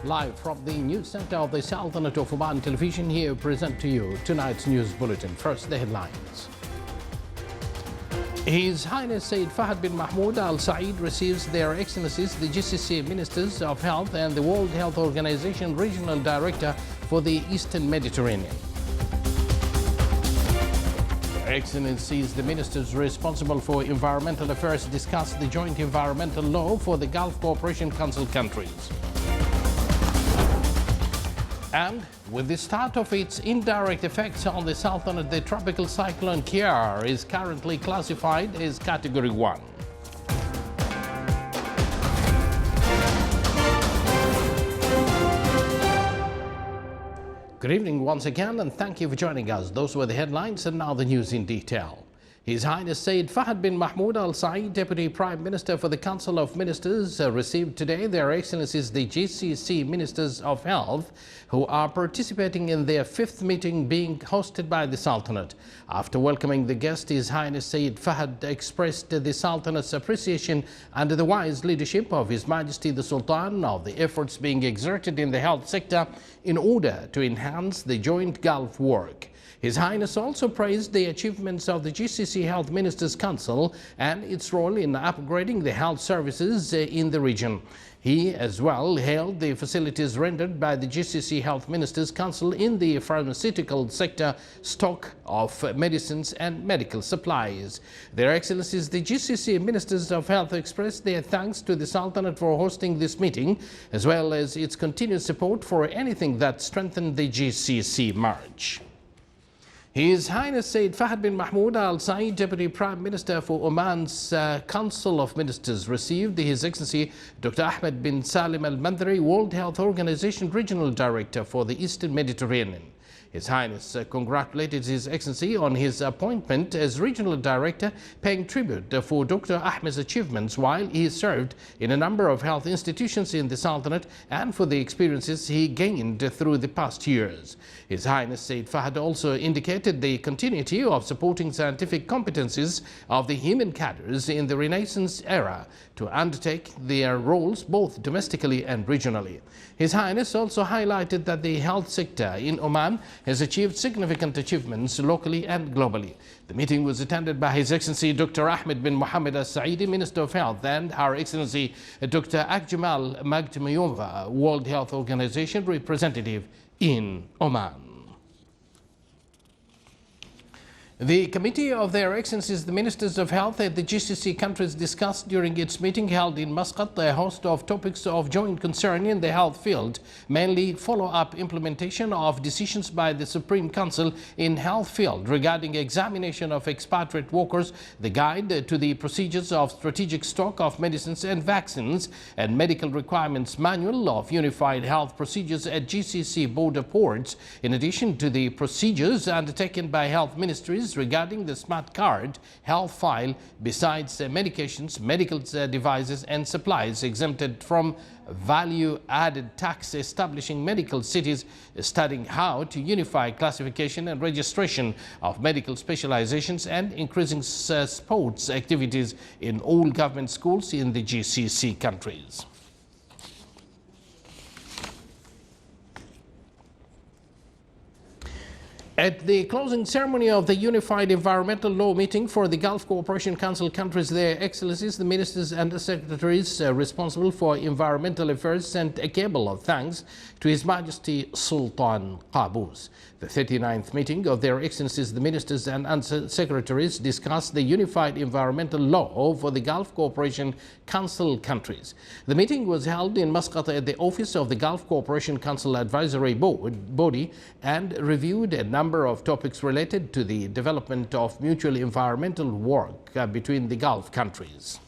Live from the news center of the Sultanate of Oman Television, here present to you tonight's news bulletin. First, the headlines. His Highness Sayyid Fahd bin Mahmoud Al Saeed receives Their Excellencies the GCC Ministers of Health and the World Health Organization Regional Director for the Eastern Mediterranean. Their Excellencies the Ministers responsible for environmental affairs discuss the joint environmental law for the Gulf Cooperation Council countries. And with the start of its indirect effects on the Sultanate, the tropical cyclone Kiar is currently classified as Category 1. Good evening once again, and thank you for joining us. Those were the headlines, and now the news in detail. His Highness Sayyid Fahd bin Mahmoud Al Saeed, Deputy Prime Minister for the Council of Ministers, received today Their Excellencies the GCC Ministers of Health, who are participating in their 5th meeting being hosted by the Sultanate. After welcoming the guest, His Highness Sayyid Fahd expressed the Sultanate's appreciation under the wise leadership of His Majesty the Sultan of the efforts being exerted in the health sector in order to enhance the joint Gulf work. His Highness also praised the achievements of the GCC Health Ministers' Council and its role in upgrading the health services in the region. He as well hailed the facilities rendered by the GCC Health Ministers' Council in the pharmaceutical sector, stock of medicines and medical supplies. Their Excellencies the GCC Ministers of Health expressed their thanks to the Sultanate for hosting this meeting, as well as its continued support for anything that strengthened the GCC march. His Highness Sayyid Fahd bin Mahmoud Al Saeed, Deputy Prime Minister for Oman's Council of Ministers, received His Excellency Dr. Ahmed bin Salim Al Mandari, World Health Organization Regional Director for the Eastern Mediterranean. His Highness congratulated His Excellency on his appointment as Regional Director, paying tribute for Dr. Ahmed's achievements while he served in a number of health institutions in the Sultanate and for the experiences he gained through the past years. His Highness Sayyid Fahd also indicated the continuity of supporting scientific competencies of the human cadres in the Renaissance era to undertake their roles both domestically and regionally. His Highness also highlighted that the health sector in Oman has achieved significant achievements locally and globally. The meeting was attended by His Excellency Dr. Ahmed bin Mohammed Al Saeedi, Minister of Health, and Her Excellency Dr. Akjamal Magdumyova, World Health Organization representative in Oman. The Committee of Their Excellencies the Ministers of Health at the GCC countries discussed during its meeting held in Muscat a host of topics of joint concern in the health field, mainly follow-up implementation of decisions by the Supreme Council in health field regarding examination of expatriate workers, the guide to the procedures of strategic stock of medicines and vaccines, and medical requirements manual of unified health procedures at GCC border ports, in addition to the procedures undertaken by health ministries regarding the smart card health file, besides medications, medical devices and supplies exempted from value-added tax, establishing medical cities, studying how to unify classification and registration of medical specializations, and increasing sports activities in all government schools in the GCC countries. At the closing ceremony of the Unified Environmental Law meeting for the Gulf Cooperation Council countries, Their Excellencies, the Ministers and the Secretaries responsible for environmental affairs sent a cable of thanks to His Majesty Sultan Qaboos. The 39th meeting of Their Excellencies, the Ministers and Secretaries discussed the Unified Environmental Law for the Gulf Cooperation Council countries. The meeting was held in Muscat at the office of the Gulf Cooperation Council Advisory Body and reviewed a number of topics related to the development of mutual environmental work between the Gulf countries.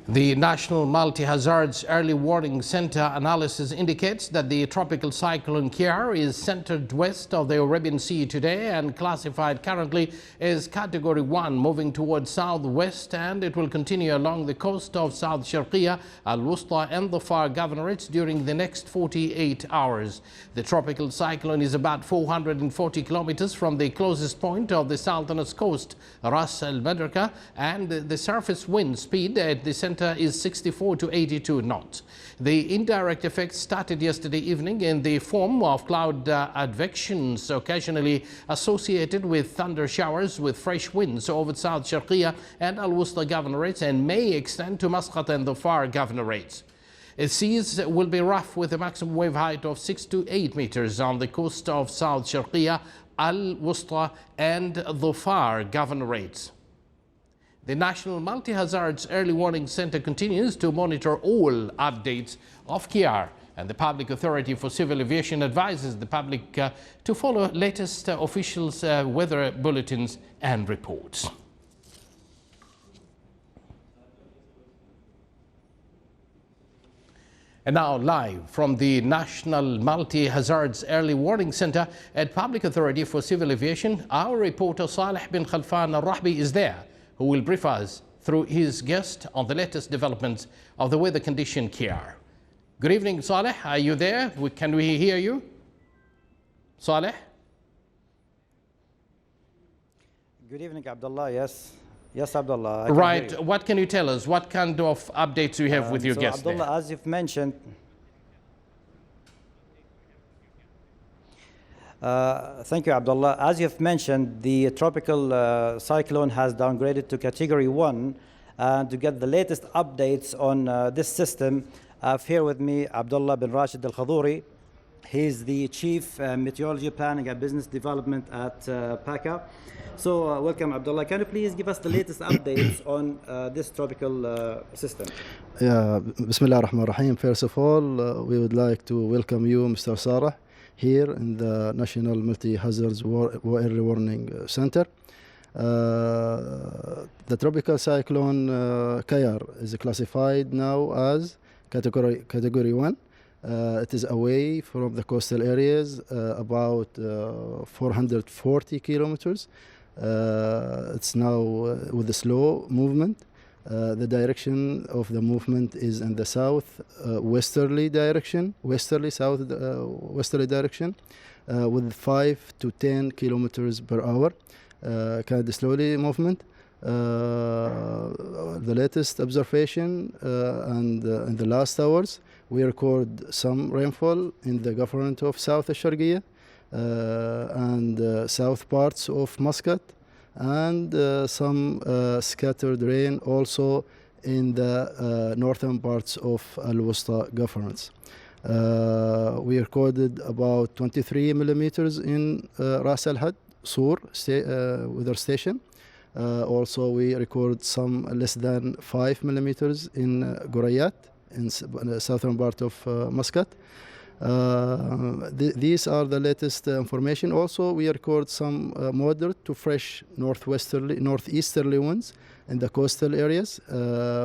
The National Multi-Hazards Early Warning Center analysis indicates that the tropical cyclone Kiar is centered west of the Arabian Sea today and classified currently as Category 1, moving towards southwest, and it will continue along the coast of South Sharqiya, Al-Wusta and the Far Governorates during the next 48 hours. The tropical cyclone is about 440 kilometers from the closest point of the southernmost coast, Ras Al Madraka, and the surface wind speed at the center is 64 to 82 knots. The indirect effects started yesterday evening in the form of cloud advections occasionally associated with thunder showers with fresh winds over South Sharqiya and Al-Wusta governorates and may extend to Muscat and the Far governorates. Seas will be rough with a maximum wave height of 6 to 8 meters on the coast of South Sharqiya, Al-Wusta and the Far governorates. The National Multi-Hazards Early Warning Center continues to monitor all updates of Kiar, and the Public Authority for Civil Aviation advises the public to follow latest officials' weather bulletins and reports. And now live from the National Multi-Hazards Early Warning Center at Public Authority for Civil Aviation, our reporter Saleh bin Khalfan Al-Rahbi is there, who will brief us through his guest on the latest developments of the weather condition Kiar. Good evening, Saleh. Are you there? Can we hear you? Saleh? Good evening, Abdullah. Yes. Yes, Abdullah. Right. What can you tell us? What kind of updates do you have with your guest Abdullah, there? as you've mentioned, thank you, Abdullah. As you've mentioned, the tropical cyclone has downgraded to Category 1. And to get the latest updates on this system, I have here with me Abdullah bin Rashid Al-Khadouri. He's the Chief Meteorology Planning and Business Development at PACA. So welcome, Abdullah. Can you please give us the latest updates on this tropical system? Bismillah ar-Rahman ar-Rahim. First of all, we would like to welcome you, Mr. Sarah, here in the National Multi-Hazards Early Warning Center. The tropical cyclone Kiar is classified now as Category 1. It is away from the coastal areas, about 440 kilometers. It's now with a slow movement. The direction of the movement is in the westerly direction, westerly direction, with 5 to 10 kilometers per hour. Kind of slowly movement. The latest observation and in the last hours, we record some rainfall in the government of South Sharqiya and south parts of Muscat, and some scattered rain also in the northern parts of Al-Wusta governments. We recorded about 23 millimeters in Ras Al Had, Sur weather station. Also, we record some less than 5 millimeters in Gorayat, in the southern part of Muscat. These are the latest information. Also, we record some moderate to fresh northeasterly winds in the coastal areas,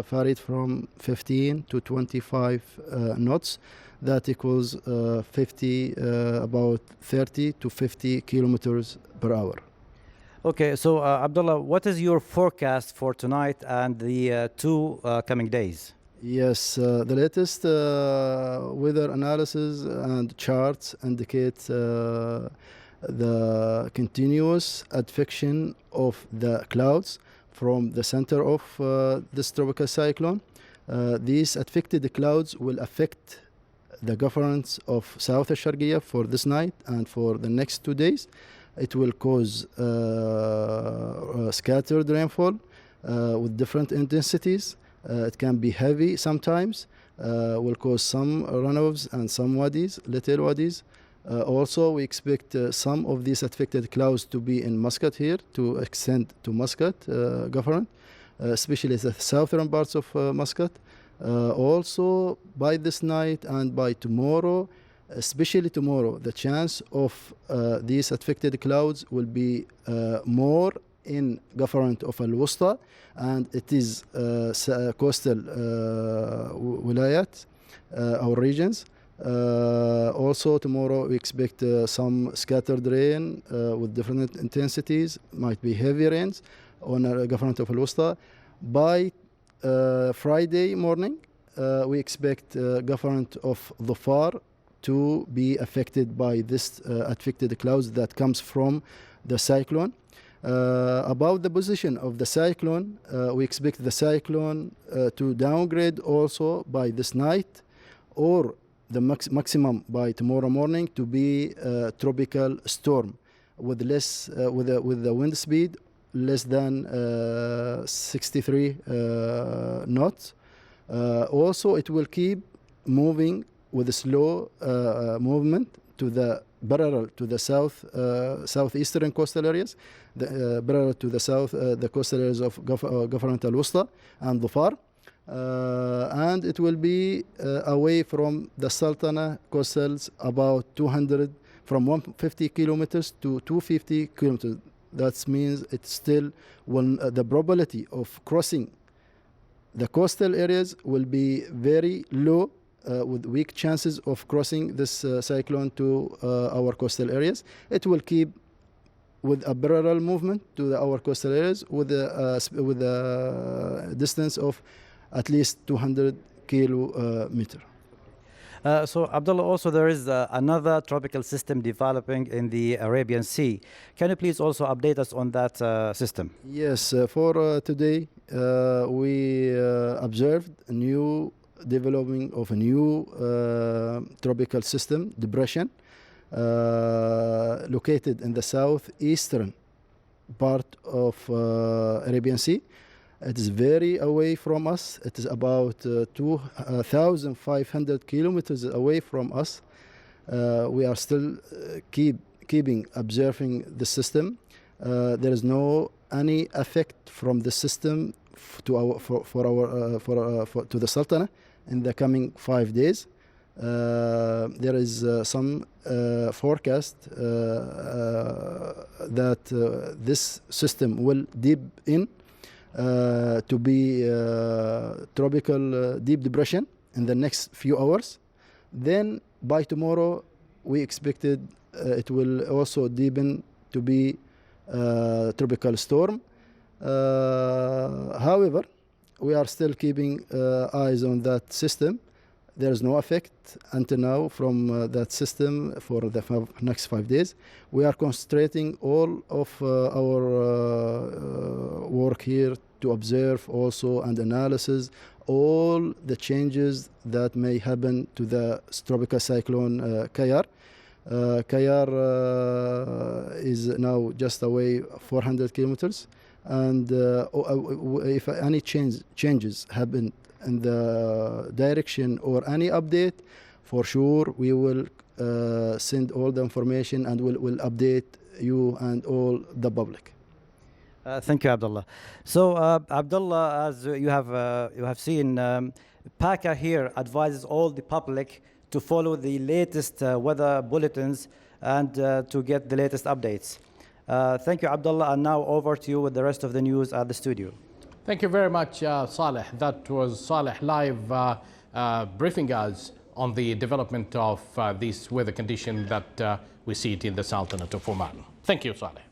varied from 15 to 25 knots. That equals about 30 to 50 kilometers per hour. Okay, so Abdullah, what is your forecast for tonight and the two coming days? Yes, the latest weather analysis and charts indicate the continuous advection of the clouds from the center of this tropical cyclone. These affected clouds will affect the governments of South Sharqiya for this night and for the next 2 days. It will cause scattered rainfall with different intensities. It can be heavy sometimes, will cause some runoffs and some wadis, little wadis. Also, we expect some of these affected clouds to be in Muscat here, to extend to Muscat government, especially the southern parts of Muscat. Also, by this night and by tomorrow, especially tomorrow, the chance of these affected clouds will be more in government of Al-Wusta, and it is coastal wilayat, our regions. Also tomorrow we expect some scattered rain with different intensities, might be heavy rains on government of Al-Wusta. By Friday morning, we expect government of Dhofar to be affected by this affected clouds that comes from the cyclone. About the position of the cyclone, we expect the cyclone to downgrade also by this night, or the maximum by tomorrow morning to be a tropical storm with less with the wind speed less than 63 knots. Also, it will keep moving with a slow movement to the parallel to the southeastern coastal areas, parallel to the south, the coastal areas of Government Al-Wusta and Dhofar. And it will be away from the Sultana coastals about 200, from 150 kilometers to 250 kilometers. That means it's still the probability of crossing the coastal areas will be very low, with weak chances of crossing this cyclone to our coastal areas. It will keep with a parallel movement to our coastal areas with a distance of at least 200 kilometers. So, Abdullah, also there is another tropical system developing in the Arabian Sea. Can you please also update us on that system? Yes, for today, we observed a new developing of a new tropical system, depression, located in the southeastern part of Arabian Sea. It is very away from us. It is about 2,500 kilometers away from us. We are still keeping observing the system. There is no any effect from the system to to the Sultana in the coming 5 days. There is some forecast that this system will deep in to be tropical deep depression in the next few hours. Then by tomorrow we expected it will also deepen to be tropical storm. However, we are still keeping eyes on that system. There is no effect until now from that system for the next 5 days. We are concentrating all of our work here to observe also and analysis all the changes that may happen to the tropical cyclone Kayar. Kayar is now just away 400 kilometers, and if any changes happen in the direction or any update, for sure we will send all the information and will update you and all the public. Thank you, Abdullah. So, Abdullah, as you have seen, PACA here advises all the public to follow the latest weather bulletins and to get the latest updates. Thank you, Abdullah, and now over to you with the rest of the news at the studio. Thank you very much, Saleh. That was Saleh live briefing us on the development of this weather condition that we see it in the Sultanate of Oman. Thank you, Saleh.